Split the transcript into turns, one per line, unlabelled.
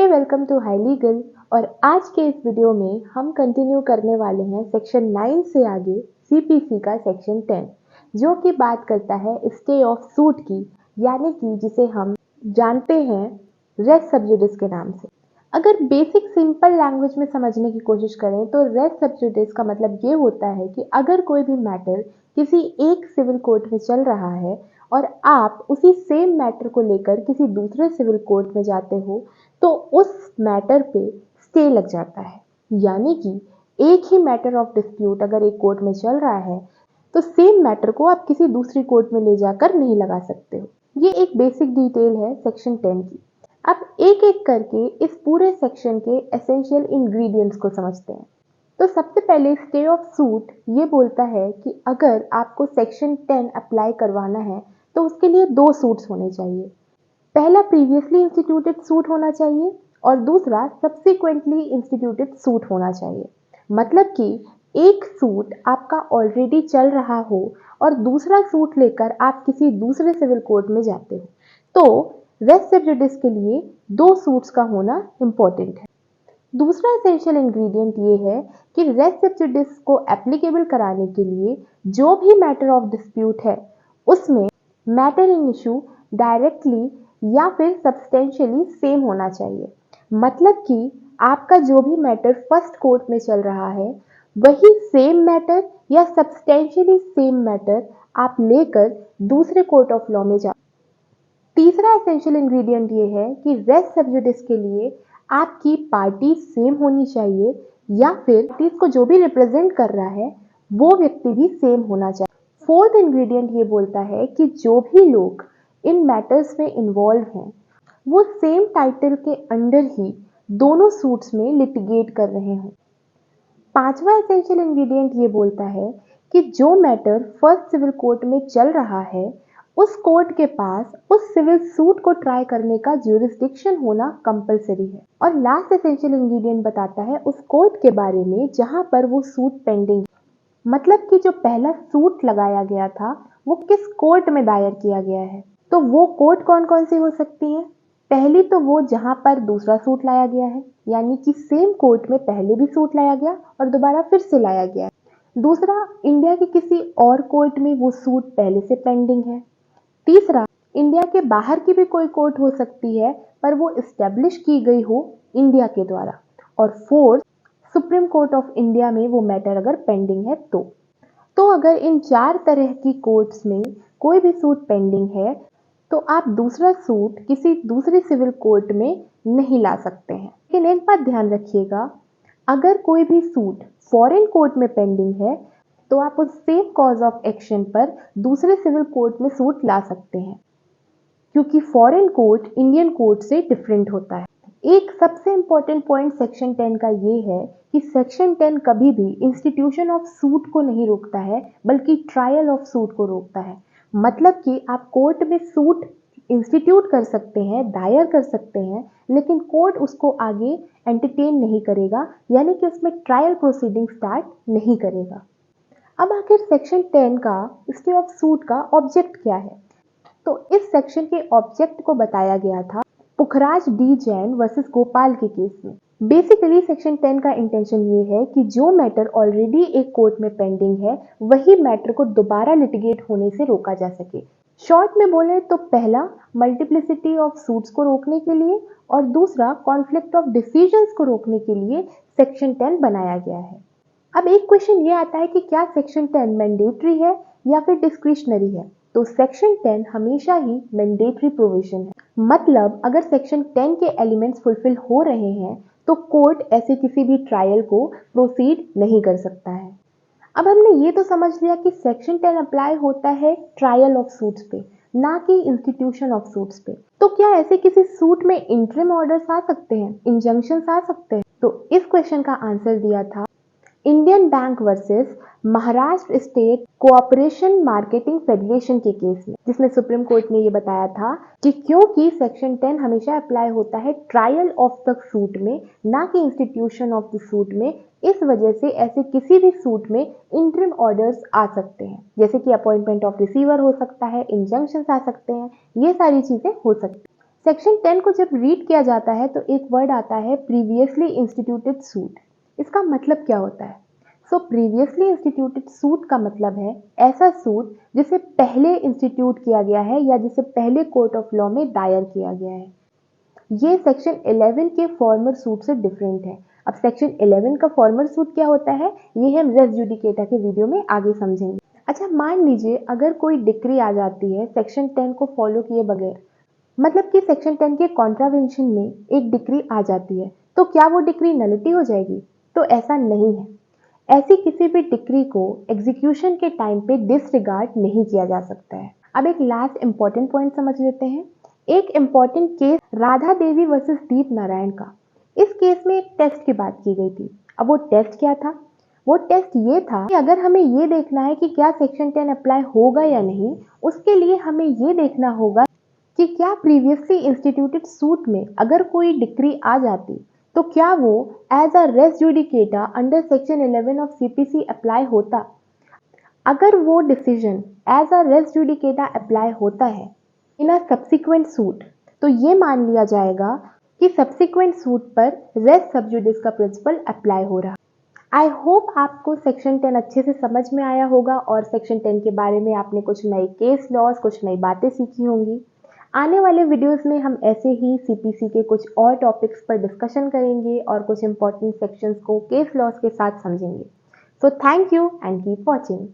Welcome to high legal. और आज के इस वीडियो में हम कंटिन्यू करने वाले हैं सेक्शन 9 से आगे सीपीसी का सेक्शन 10, जो कि बात करता है स्टे ऑफ सूट की, यानी कि जिसे हम जानते हैं रेस सब जुडिस के नाम से। अगर बेसिक सिंपल लैंग्वेज में समझने की कोशिश करें तो रेस सब जुडिस का मतलब ये होता है कि अगर कोई भी मैटर किसी एक सिविल कोर्ट में चल रहा है और आप उसी सेम मैटर को लेकर किसी दूसरे सिविल कोर्ट में जाते हो तो उस मैटर पे स्टे लग जाता है। यानी कि एक ही मैटर ऑफ डिस्प्यूट अगर एक कोर्ट में चल रहा है तो सेम मैटर को आप किसी दूसरी कोर्ट में ले जाकर नहीं लगा सकते हो। ये एक बेसिक डिटेल है सेक्शन 10 की। अब एक एक करके इस पूरे सेक्शन के एसेंशियल इंग्रेडिएंट्स को समझते हैं। तो सबसे पहले स्टे ऑफ सूट ये बोलता है कि अगर आपको सेक्शन 10 अप्लाई करवाना है तो उसके लिए दो सूट्स होने चाहिए। पहला प्रीवियसली इंस्टीट्यूटेड सूट होना चाहिए और दूसरा सब्सिक्वेंटली इंस्टीट्यूटेड सूट होना चाहिए। मतलब कि एक सूट आपका ऑलरेडी चल रहा हो और दूसरा सूट लेकर आप किसी दूसरे सिविल कोर्ट में जाते हो तो रेस सब जुडिस के लिए दो सूट्स का होना इंपॉर्टेंट है। दूसरा एसेंशियल इंग्रेडिएंट ये है कि रेस सब जुडिस को एप्लीकेबल कराने के लिए जो भी मैटर ऑफ डिस्प्यूट है उसमें मैटर इन इशू डायरेक्टली या फिर सब्सटेंशियली सेम होना चाहिए। मतलब कि आपका जो भी मैटर फर्स्ट कोर्ट में चल रहा है वही सेम मैटर या सब्सटेंशियली सेम मैटर आप लेकर दूसरे कोर्ट ऑफ लॉ में जाओ। तीसरा एसेंशियल इंग्रेडिएंट ये है कि रेस सब जुडिस के लिए आपकी पार्टी सेम होनी चाहिए या फिर को जो भी रिप्रेजेंट कर रहा है वो व्यक्ति भी सेम होना चाहिए। फोर्थ इंग्रेडिएंट ये बोलता है कि जो भी लोग इन मैटर्स में इन्वॉल्व हैं वो सेम टाइटल के अंडर ही दोनों सूट्स में लिटिगेट कर रहे हों। पांचवा एसेंशियल इंग्रेडिएंट ये बोलता है कि जो मैटर फर्स्ट सिविल कोर्ट में चल रहा है उस कोर्ट के पास उस सिविल सूट को ट्राई करने का ज्यूरिसडिक्शन होना कंपलसरी है। और लास्ट एसेंशियल इंग्रेडिएंट बताता है उस कोर्ट के बारे में जहां पर वो सूट पेंडिंग, मतलब कि जो पहला सूट लगाया गया था वो किस कोर्ट में दायर किया गया है। तो वो कोर्ट कौन कौन सी हो सकती है? पहली तो वो जहां पर दूसरा सूट लाया गया है, यानी कि सेम कोर्ट में पहले भी सूट लाया गया और दोबारा फिर से लाया गया है। दूसरा, इंडिया के किसी और कोर्ट में वो सूट पहले से पेंडिंग है। तीसरा, इंडिया के बाहर की भी कोई कोर्ट हो सकती है पर वो इस्टेब्लिश की गई हो इंडिया के द्वारा। और fourth, supreme court of India में वो मैटर अगर पेंडिंग है तो अगर इन चार तरह की कोर्ट्स में कोई भी सूट पेंडिंग है तो आप दूसरा सूट किसी दूसरे सिविल कोर्ट में नहीं ला सकते हैं। लेकिन एक बात ध्यान रखिएगा, अगर कोई भी सूट फॉरेन कोर्ट में पेंडिंग है तो आप उस सेम कॉज ऑफ एक्शन पर दूसरे सिविल कोर्ट में सूट ला सकते हैं, क्योंकि फॉरेन कोर्ट इंडियन कोर्ट से डिफरेंट होता है। एक सबसे इंपॉर्टेंट पॉइंट सेक्शन 10 का ये है कि सेक्शन 10 कभी भी इंस्टीट्यूशन ऑफ सूट को नहीं रोकता है बल्कि ट्रायल ऑफ सूट को रोकता है। मतलब कि आप कोर्ट में सूट इंस्टीट्यूट कर सकते हैं, दायर कर सकते हैं, लेकिन कोर्ट उसको आगे एंटरटेन नहीं करेगा, यानी कि उसमें ट्रायल प्रोसीडिंग स्टार्ट नहीं करेगा। अब आखिर सेक्शन 10 का स्टे ऑफ सूट का ऑब्जेक्ट क्या है? तो इस सेक्शन के ऑब्जेक्ट को बताया गया था पुखराज डी जैन वर्सेस गोपाल के केस में। बेसिकली सेक्शन 10 का इंटेंशन ये है कि जो मैटर ऑलरेडी एक कोर्ट में पेंडिंग है वही मैटर को दोबारा लिटिगेट होने से रोका जा सके। शॉर्ट में बोले तो पहला, मल्टीप्लिसिटी ऑफ सूट्स को रोकने के लिए, और दूसरा, कॉन्फ्लिक्ट ऑफ डिसीजंस को रोकने के लिए सेक्शन 10 बनाया गया है। अब एक क्वेश्चन ये आता है कि क्या सेक्शन 10 मैंडेटरी है या फिर डिस्क्रिशनरी है? तो सेक्शन 10 हमेशा ही मैंडेटरी प्रोविजन है। मतलब अगर सेक्शन 10 के एलिमेंट्स फुलफिल हो रहे हैं तो कोर्ट ऐसे किसी भी ट्रायल को प्रोसीड नहीं कर सकता है। अब हमने ये तो समझ लिया कि सेक्शन 10 अप्लाई होता है ट्रायल ऑफ सूट्स पे, ना कि इंस्टीट्यूशन ऑफ सूट्स पे। तो क्या ऐसे किसी सूट में इंटरिम ऑर्डर्स आ सकते हैं, इंजंक्शंस आ सकते हैं? तो इस क्वेश्चन का आंसर दिया था Indian bank versus Maharashtra state cooperation marketing federation के केस में, जिसमें सुप्रीम कोर्ट ने ये बताया था कि क्योंकि सेक्शन 10 हमेशा अप्लाई होता है ट्रायल ऑफ द सूट में, ना कि इंस्टीट्यूशन ऑफ द सूट में, इस वजह से ऐसे किसी भी सूट में इंटरिम ऑर्डर्स आ सकते हैं, जैसे कि अपॉइंटमेंट ऑफ रिसीवर हो सकता है, इंजंक्शंस आ सकते हैं, ये सारी चीजें हो सकती हैं। सेक्शन 10 को जब रीड किया जाता है तो एक वर्ड आता है प्रीवियसली इंस्टीट्यूटेड सूट। इसका मतलब क्या होता है? प्रीवियसली इंस्टीट्यूटेड सूट का मतलब है ऐसा सूट जिसे पहले इंस्टीट्यूट किया गया है या जिसे पहले कोर्ट ऑफ लॉ में दायर किया गया है। ये सेक्शन 11 के फॉर्मर सूट से डिफरेंट है। अब सेक्शन 11 का फॉर्मर सूट क्या होता है ये हम रेस जुडिकेटा के वीडियो में आगे समझेंगे। अच्छा, मान लीजिए अगर कोई डिक्री आ जाती है सेक्शन 10 को फॉलो किए बगैर, मतलब कि सेक्शन 10 के कॉन्ट्रावेंशन में एक डिक्री आ जाती है, तो क्या वो डिक्री नलिटी हो जाएगी? तो ऐसा नहीं है। ऐसी किसी भी डिक्री को एग्जीक्यूशन के टाइम पे डिसरिगार्ड नहीं किया जा सकता है। अब एक लास्ट इंपॉर्टेंट पॉइंट समझ लेते हैं। एक important case Radha Devi versus दीप नारायण का। इस केस में एक टेस्ट की बात की गई थी। अब वो टेस्ट क्या था? वो टेस्ट ये था कि अगर हमें ये देखना है कि क्या सेक्शन 10 अप्लाई होगा या नहीं, उसके लिए हमें ये देखना होगा कि क्या प्रीवियसली इंस्टीट्यूटेड सूट में अगर कोई डिक्री आ जाती तो क्या वो as a res judicata under section 11 of CPC apply होता। अगर वो decision as a res judicata apply होता है इन अ सब्सिक्वेंट सूट, तो ये मान लिया जाएगा कि सब्सिक्वेंट सूट पर रेस सब जुडिस का प्रिंसिपल अप्लाई हो रहा। आई होप आपको सेक्शन 10 अच्छे से समझ में आया होगा और सेक्शन 10 के बारे में आपने कुछ नए केस लॉज, कुछ नई बातें सीखी होंगी। आने वाले वीडियोस में हम ऐसे ही सीपीसी के कुछ और टॉपिक्स पर डिस्कशन करेंगे और कुछ इंपॉर्टेंट सेक्शंस को केस लॉज के साथ समझेंगे। So thank you and keep watching.